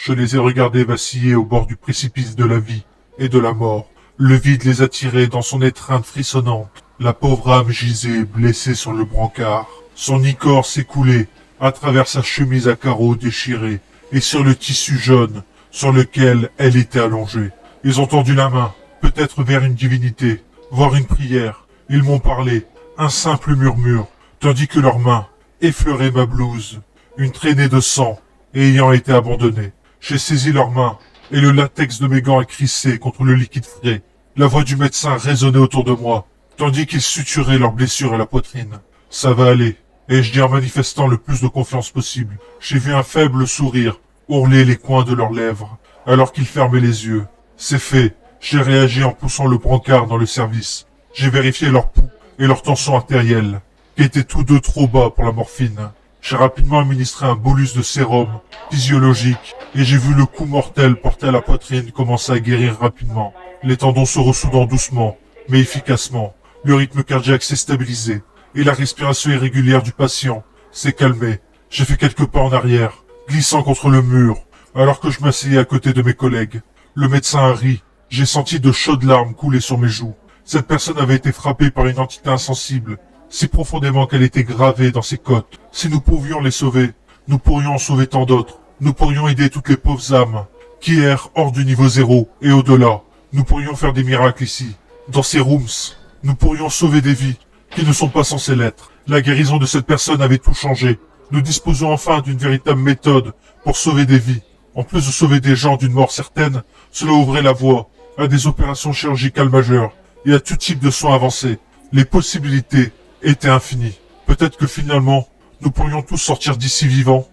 Je les ai regardés vaciller au bord du précipice de la vie et de la mort. Le vide les attirait dans son étreinte frissonnante. La pauvre âme gisait, blessée sur le brancard. Son ichor s'écoulait à travers sa chemise à carreaux déchirée et sur le tissu jaune sur lequel elle était allongée. Ils ont tendu la main, peut-être vers une divinité, voire une prière. Ils m'ont parlé, un simple murmure, tandis que leurs mains effleuraient ma blouse, une traînée de sang ayant été abandonnée. J'ai saisi leurs mains, et le latex de mes gants a crissé contre le liquide frais. La voix du médecin résonnait autour de moi, tandis qu'il suturait leurs blessures à la poitrine. Ça va aller, ai-je dit en manifestant le plus de confiance possible. J'ai vu un faible sourire ourler les coins de leurs lèvres, alors qu'ils fermaient les yeux. C'est fait, j'ai réagi en poussant le brancard dans le service. J'ai vérifié leur pouls et leur tension artérielle, qui étaient tous deux trop bas pour la morphine. J'ai rapidement administré un bolus de sérum physiologique et j'ai vu le coup mortel porté à la poitrine commencer à guérir rapidement. Les tendons se ressoudant doucement, mais efficacement. Le rythme cardiaque s'est stabilisé et la respiration irrégulière du patient s'est calmée. J'ai fait quelques pas en arrière, glissant contre le mur, alors que je m'asseyais à côté de mes collègues. Le médecin a ri. J'ai senti de chaudes larmes couler sur mes joues. Cette personne avait été frappée par une entité insensible, si profondément qu'elle était gravée dans ses côtes. Si nous pouvions les sauver, nous pourrions en sauver tant d'autres. Nous pourrions aider toutes les pauvres âmes qui errent hors du niveau 0 et au-delà. Nous pourrions faire des miracles ici, dans ces rooms. Nous pourrions sauver des vies qui ne sont pas censées l'être. La guérison de cette personne avait tout changé. Nous disposons enfin d'une véritable méthode pour sauver des vies. En plus de sauver des gens d'une mort certaine, cela ouvrait la voie à des opérations chirurgicales majeures et à tout type de soins avancés. Les possibilités étaient infinies. Peut-être que finalement, nous pourrions tous sortir d'ici vivants.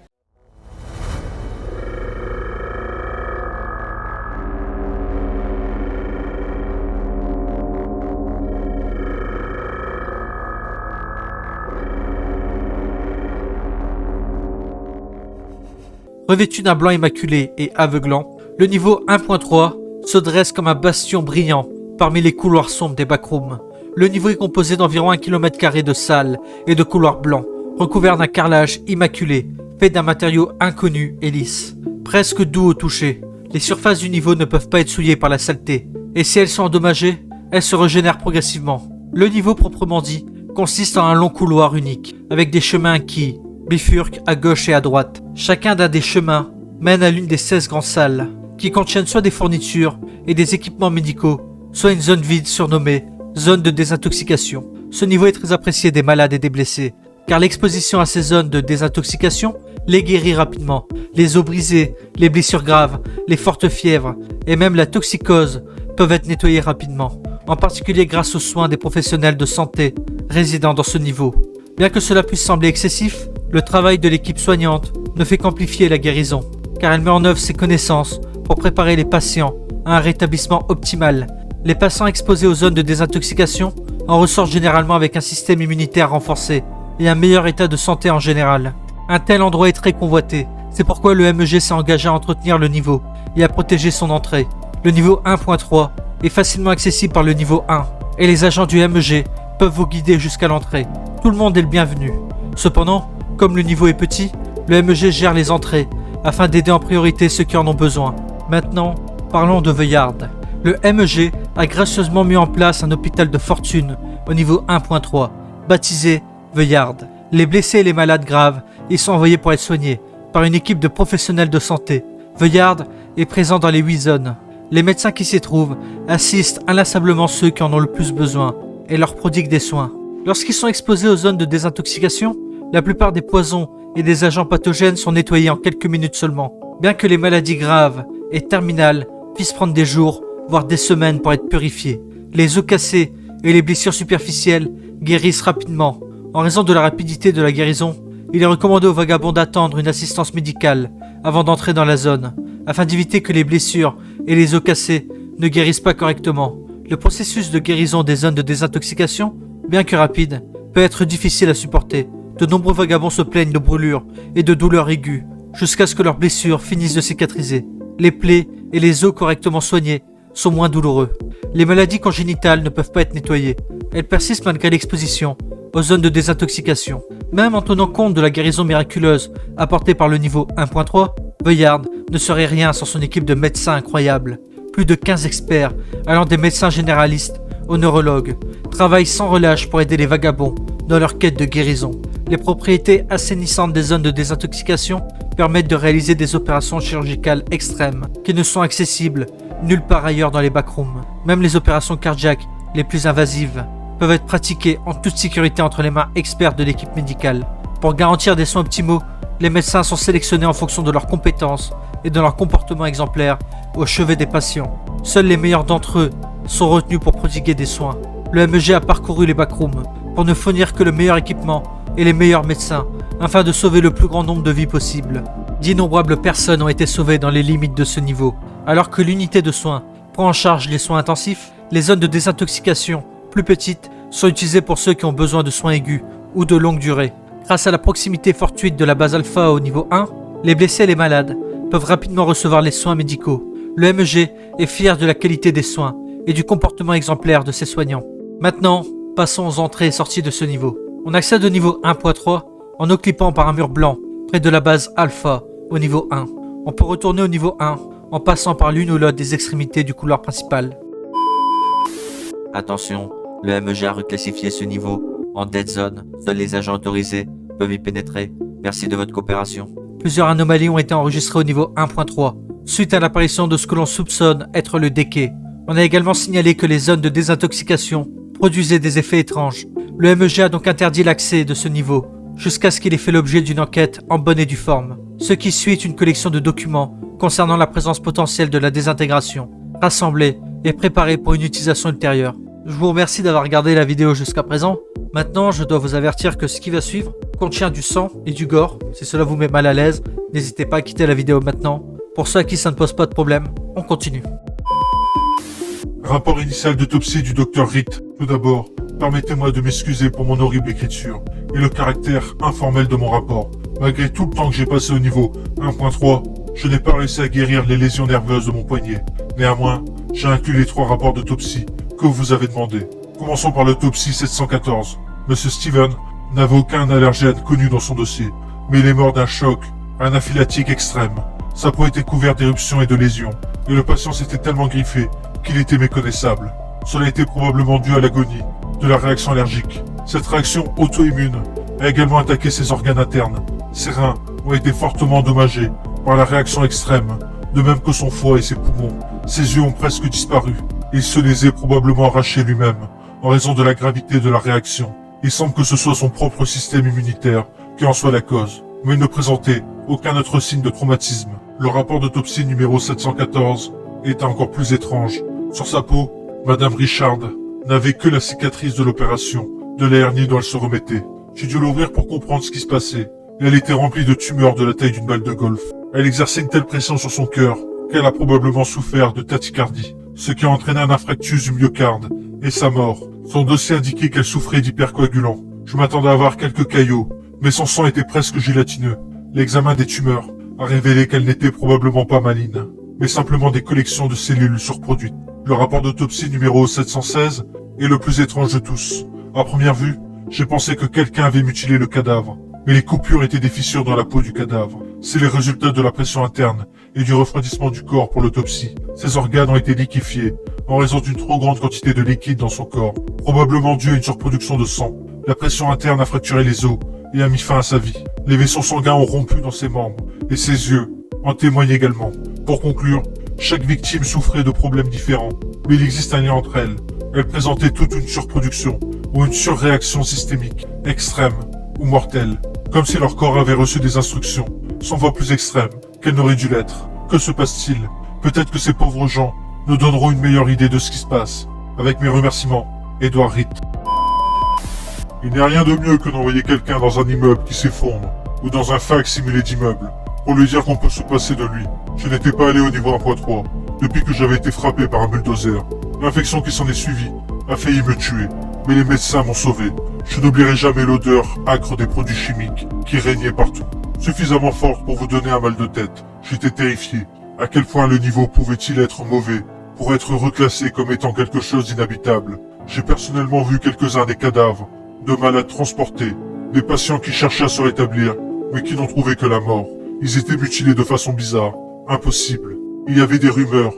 Revêtu d'un blanc immaculé et aveuglant, le niveau 1.3 se dresse comme un bastion brillant parmi les couloirs sombres des backrooms. Le niveau est composé d'environ 1 km² de salles et de couloirs blancs, recouverts d'un carrelage immaculé, fait d'un matériau inconnu et lisse, presque doux au toucher. Les surfaces du niveau ne peuvent pas être souillées par la saleté, et si elles sont endommagées, elles se régénèrent progressivement. Le niveau proprement dit consiste en un long couloir unique, avec des chemins qui bifurquent à gauche et à droite. Chacun des chemins mène à l'une des 16 grandes salles, qui contiennent soit des fournitures et des équipements médicaux, soit une zone vide surnommée zone de désintoxication. Ce niveau est très apprécié des malades et des blessés, car l'exposition à ces zones de désintoxication les guérit rapidement. Les os brisés, les blessures graves, les fortes fièvres et même la toxicose peuvent être nettoyés rapidement, en particulier grâce aux soins des professionnels de santé résidant dans ce niveau. Bien que cela puisse sembler excessif, le travail de l'équipe soignante ne fait qu'amplifier la guérison, car elle met en œuvre ses connaissances pour préparer les patients à un rétablissement optimal. Les patients exposés aux zones de désintoxication en ressortent généralement avec un système immunitaire renforcé et un meilleur état de santé en général. Un tel endroit est très convoité, c'est pourquoi le MEG s'est engagé à entretenir le niveau et à protéger son entrée. Le niveau 1.3 est facilement accessible par le niveau 1 et les agents du MEG peuvent vous guider jusqu'à l'entrée. Tout le monde est le bienvenu. Cependant, comme le niveau est petit, le MEG gère les entrées afin d'aider en priorité ceux qui en ont besoin. Maintenant, parlons de Veuillard. Le MEG a gracieusement mis en place un hôpital de fortune au niveau 1.3, baptisé Veuillard. Les blessés et les malades graves y sont envoyés pour être soignés par une équipe de professionnels de santé. Veuillard est présent dans les 8 zones. Les médecins qui s'y trouvent assistent inlassablement ceux qui en ont le plus besoin et leur prodiguent des soins. Lorsqu'ils sont exposés aux zones de désintoxication, la plupart des poisons et des agents pathogènes sont nettoyés en quelques minutes seulement. Bien que les maladies graves et terminales puissent prendre des jours, voire des semaines pour être purifiées, les os cassés et les blessures superficielles guérissent rapidement. En raison de la rapidité de la guérison, il est recommandé aux vagabonds d'attendre une assistance médicale avant d'entrer dans la zone, afin d'éviter que les blessures et les os cassés ne guérissent pas correctement. Le processus de guérison des zones de désintoxication, bien que rapide, peut être difficile à supporter. De nombreux vagabonds se plaignent de brûlures et de douleurs aiguës, jusqu'à ce que leurs blessures finissent de cicatriser. Les plaies et les os correctement soignés sont moins douloureux. Les maladies congénitales ne peuvent pas être nettoyées. Elles persistent malgré l'exposition aux zones de désintoxication. Même en tenant compte de la guérison miraculeuse apportée par le niveau 1.3, Bayard ne serait rien sans son équipe de médecins incroyables. Plus de 15 experts, allant des médecins généralistes aux neurologues, travaillent sans relâche pour aider les vagabonds dans leur quête de guérison. Les propriétés assainissantes des zones de désintoxication permettent de réaliser des opérations chirurgicales extrêmes qui ne sont accessibles nulle part ailleurs dans les backrooms. Même les opérations cardiaques les plus invasives peuvent être pratiquées en toute sécurité entre les mains expertes de l'équipe médicale. Pour garantir des soins optimaux, les médecins sont sélectionnés en fonction de leurs compétences et de leur comportement exemplaire au chevet des patients. Seuls les meilleurs d'entre eux sont retenus pour prodiguer des soins. Le MEG a parcouru les backrooms pour ne fournir que le meilleur équipement et les meilleurs médecins afin de sauver le plus grand nombre de vies possible. D'innombrables personnes ont été sauvées dans les limites de ce niveau. Alors que l'unité de soins prend en charge les soins intensifs, les zones de désintoxication, plus petites, sont utilisées pour ceux qui ont besoin de soins aigus ou de longue durée. Grâce à la proximité fortuite de la base alpha au niveau 1, les blessés et les malades peuvent rapidement recevoir les soins médicaux. Le MEG est fier de la qualité des soins et du comportement exemplaire de ses soignants. Maintenant, passons aux entrées et sorties de ce niveau. On accède au niveau 1.3 en occupant par un mur blanc près de la base alpha au niveau 1. On peut retourner au niveau 1 en passant par l'une ou l'autre des extrémités du couloir principal. Attention, le MEG a reclassifié ce niveau en Dead Zone. Seuls les agents autorisés peuvent y pénétrer. Merci de votre coopération. Plusieurs anomalies ont été enregistrées au niveau 1.3, suite à l'apparition de ce que l'on soupçonne être le decay. On a également signalé que les zones de désintoxication produisaient des effets étranges. Le MEG a donc interdit l'accès de ce niveau, jusqu'à ce qu'il ait fait l'objet d'une enquête en bonne et due forme. Ce qui suit est une collection de documents concernant la présence potentielle de la désintégration, rassemblés et préparés pour une utilisation ultérieure. Je vous remercie d'avoir regardé la vidéo jusqu'à présent. Maintenant, je dois vous avertir que ce qui va suivre contient du sang et du gore. Si cela vous met mal à l'aise, n'hésitez pas à quitter la vidéo maintenant. Pour ceux à qui ça ne pose pas de problème, on continue. Rapport initial d'autopsie du Dr Reed. Tout d'abord, permettez-moi de m'excuser pour mon horrible écriture et le caractère informel de mon rapport. Malgré tout le temps que j'ai passé au niveau 1.3, je n'ai pas réussi à guérir les lésions nerveuses de mon poignet. Néanmoins, j'ai inclus les 3 rapports d'autopsie que vous avez demandé. Commençons par l'autopsie 714. Monsieur Steven n'avait aucun allergène connu dans son dossier, mais il est mort d'un choc anaphylactique extrême. Sa peau était couverte d'éruptions et de lésions, et le patient s'était tellement griffé qu'il était méconnaissable. Cela était probablement dû à l'agonie de la réaction allergique. Cette réaction auto-immune a également attaqué ses organes internes. Ses reins ont été fortement endommagés par la réaction extrême, de même que son foie et ses poumons. Ses yeux ont presque disparu. Il se les est probablement arrachés lui-même, en raison de la gravité de la réaction. Il semble que ce soit son propre système immunitaire qui en soit la cause, mais il ne présentait aucun autre signe de traumatisme. Le rapport d'autopsie numéro 714 est encore plus étrange. Sur sa peau, Madame Richard n'avait que la cicatrice de l'opération, de la hernie dont elle se remettait. J'ai dû l'ouvrir pour comprendre ce qui se passait, et elle était remplie de tumeurs de la taille d'une balle de golf. Elle exerçait une telle pression sur son cœur qu'elle a probablement souffert de tachycardie, ce qui a entraîné un infarctus du myocarde et sa mort. Son dossier indiquait qu'elle souffrait d'hypercoagulants. Je m'attendais à voir quelques caillots, mais son sang était presque gélatineux. L'examen des tumeurs a révélé qu'elle n'était probablement pas maligne, mais simplement des collections de cellules surproduites. Le rapport d'autopsie numéro 716 est le plus étrange de tous. À première vue, j'ai pensé que quelqu'un avait mutilé le cadavre, mais les coupures étaient des fissures dans la peau du cadavre. C'est les résultats de la pression interne et du refroidissement du corps pour l'autopsie. Ses organes ont été liquéfiés en raison d'une trop grande quantité de liquide dans son corps, probablement due à une surproduction de sang. La pression interne a fracturé les os et a mis fin à sa vie. Les vaisseaux sanguins ont rompu dans ses membres, et ses yeux en témoignent également. Pour conclure, chaque victime souffrait de problèmes différents, mais il existe un lien entre elles. Elles présentaient toute une surproduction ou une surréaction systémique, extrême ou mortelle, comme si leur corps avait reçu des instructions 100 fois plus extrêmes qu'elles n'auraient dû l'être. Que se passe-t-il? Peut-être que ces pauvres gens nous donneront une meilleure idée de ce qui se passe. Avec mes remerciements, Edward Reed. Il n'y a rien de mieux que d'envoyer quelqu'un dans un immeuble qui s'effondre, ou dans un fac-similé d'immeuble, pour lui dire qu'on peut se passer de lui. Je n'étais pas allé au niveau 1.3, depuis que j'avais été frappé par un bulldozer. L'infection qui s'en est suivie a failli me tuer, mais les médecins m'ont sauvé. Je n'oublierai jamais l'odeur âcre des produits chimiques qui régnait partout. Suffisamment forte pour vous donner un mal de tête. J'étais terrifié. À quel point le niveau pouvait-il être mauvais pour être reclassé comme étant quelque chose d'inhabitable. J'ai personnellement vu quelques-uns des cadavres, de malades transportés, des patients qui cherchaient à se rétablir, mais qui n'ont trouvé que la mort. Ils étaient mutilés de façon bizarre, impossible. Il y avait des rumeurs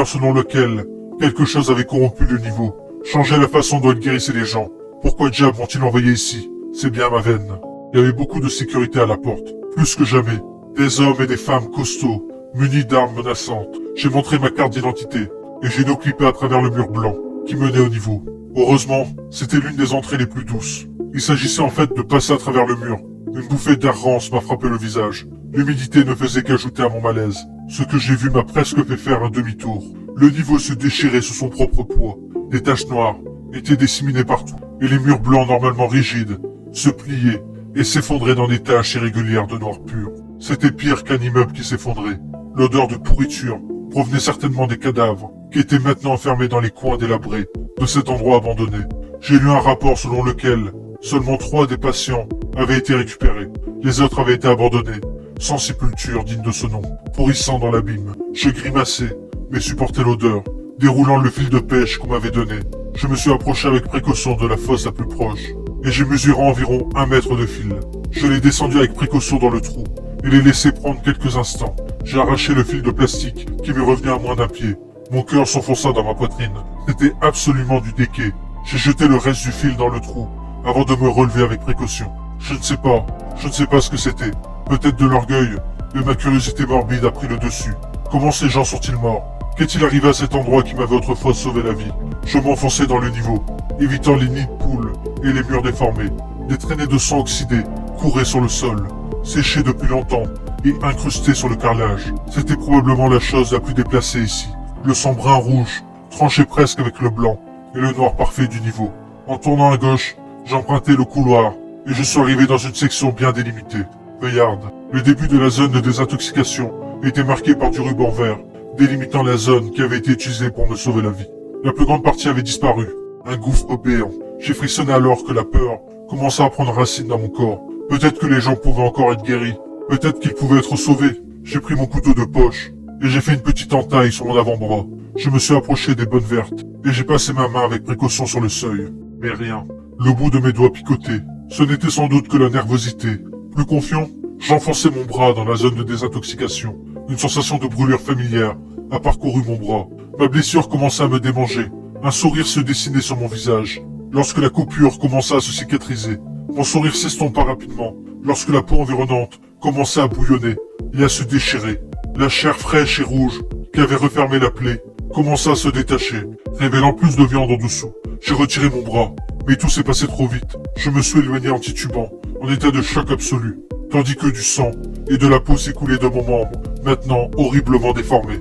selon lesquelles quelque chose avait corrompu le niveau, changé la façon dont il guérissait les gens. Pourquoi diable m'ont-ils envoyé ici? C'est bien ma veine. Il y avait beaucoup de sécurité à la porte, plus que jamais. Des hommes et des femmes costauds, munis d'armes menaçantes. J'ai montré ma carte d'identité, et j'ai clippé à travers le mur blanc, qui menait au niveau. Heureusement, c'était l'une des entrées les plus douces. Il s'agissait en fait de passer à travers le mur. Une bouffée d'air rance m'a frappé le visage. L'humidité ne faisait qu'ajouter à mon malaise. Ce que j'ai vu m'a presque fait faire un demi-tour. Le niveau se déchirait sous son propre poids. Des taches noires étaient disséminées partout, et les murs blancs normalement rigides se pliaient et s'effondraient dans des taches irrégulières de noir pur. C'était pire qu'un immeuble qui s'effondrait. L'odeur de pourriture provenait certainement des cadavres, qui étaient maintenant enfermés dans les coins délabrés de cet endroit abandonné. J'ai lu un rapport selon lequel seulement 3 des patients avaient été récupérés. Les autres avaient été abandonnés, sans sépulture digne de ce nom, pourrissant dans l'abîme. J'ai grimacé, mais supporté l'odeur, déroulant le fil de pêche qu'on m'avait donné. Je me suis approché avec précaution de la fosse la plus proche, et j'ai mesuré environ 1 mètre de fil. Je l'ai descendu avec précaution dans le trou, et l'ai laissé prendre quelques instants. J'ai arraché le fil de plastique, qui m'est revenu à moins d'1 pied. Mon cœur s'enfonça dans ma poitrine. C'était absolument du déquet. J'ai jeté le reste du fil dans le trou, avant de me relever avec précaution. Je ne sais pas ce que c'était. Peut-être de l'orgueil, mais ma curiosité morbide a pris le dessus. Comment ces gens sont-ils morts? Qu'est-il arrivé à cet endroit qui m'avait autrefois sauvé la vie? Je m'enfonçais dans le niveau, évitant les nids de poules et les murs déformés. Des traînées de sang oxydé couraient sur le sol, séchés depuis longtemps et incrustés sur le carrelage. C'était probablement la chose la plus déplacée ici. Le sang brun-rouge, tranché presque avec le blanc, et le noir parfait du niveau. En tournant à gauche, j'empruntais le couloir, et je suis arrivé dans une section bien délimitée. Regarde, le début de la zone de désintoxication était marqué par du ruban vert, délimitant la zone qui avait été utilisée pour me sauver la vie. La plus grande partie avait disparu. Un gouffre béant. J'ai frissonné alors que la peur commença à prendre racine dans mon corps. Peut-être que les gens pouvaient encore être guéris. Peut-être qu'ils pouvaient être sauvés. J'ai pris mon couteau de poche, et j'ai fait une petite entaille sur mon avant-bras. Je me suis approché des bonnes vertes, et j'ai passé ma main avec précaution sur le seuil. Mais rien. Le bout de mes doigts picotait. Ce n'était sans doute que la nervosité. Plus confiant, j'enfonçai mon bras dans la zone de désintoxication. Une sensation de brûlure familière a parcouru mon bras. Ma blessure commença à me démanger. Un sourire se dessinait sur mon visage. Lorsque la coupure commença à se cicatriser, mon sourire s'estompa rapidement. Lorsque la peau environnante commença à bouillonner et à se déchirer, la chair fraîche et rouge qui avait refermé la plaie commença à se détacher, révélant plus de viande en dessous. J'ai retiré mon bras, mais tout s'est passé trop vite. Je me suis éloigné en titubant, en état de choc absolu, tandis que du sang et de la peau s'écoulaient de mon membre, maintenant horriblement déformé.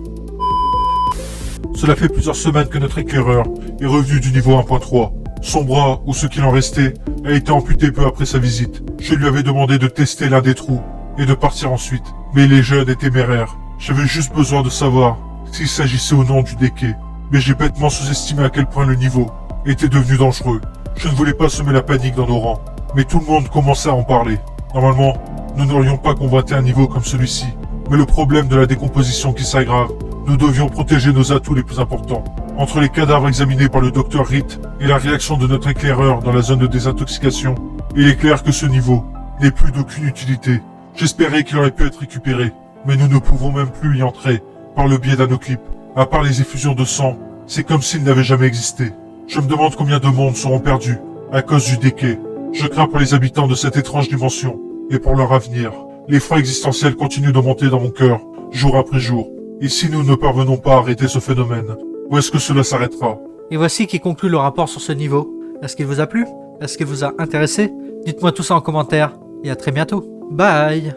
Cela fait plusieurs semaines que notre éclaireur est revenu du niveau 1.3. Son bras, ou ce qu'il en restait, a été amputé peu après sa visite. Je lui avais demandé de tester l'un des trous et de partir ensuite. Mais les jeunes étaient téméraires. J'avais juste besoin de savoir s'il s'agissait ou non du déquet. Mais j'ai bêtement sous-estimé à quel point le niveau était devenu dangereux. Je ne voulais pas semer la panique dans nos rangs. Mais tout le monde commençait à en parler. Normalement, nous n'aurions pas combattu un niveau comme celui-ci. Mais le problème de la décomposition qui s'aggrave, nous devions protéger nos atouts les plus importants. Entre les cadavres examinés par le Dr Reed et la réaction de notre éclaireur dans la zone de désintoxication, il est clair que ce niveau n'est plus d'aucune utilité. J'espérais qu'il aurait pu être récupéré, mais nous ne pouvons même plus y entrer par le biais d'Anoclip. À part les effusions de sang, c'est comme s'il n'avait jamais existé. Je me demande combien de monde seront perdus à cause du déquet. Je crains pour les habitants de cette étrange dimension et pour leur avenir. L'effroi existentiel continue de monter dans mon cœur, jour après jour. Et si nous ne parvenons pas à arrêter ce phénomène, où est-ce que cela s'arrêtera? Et voici qui conclut le rapport sur ce niveau. Est-ce qu'il vous a plu? Est-ce qu'il vous a intéressé? Dites-moi tout ça en commentaire, et à très bientôt. Bye!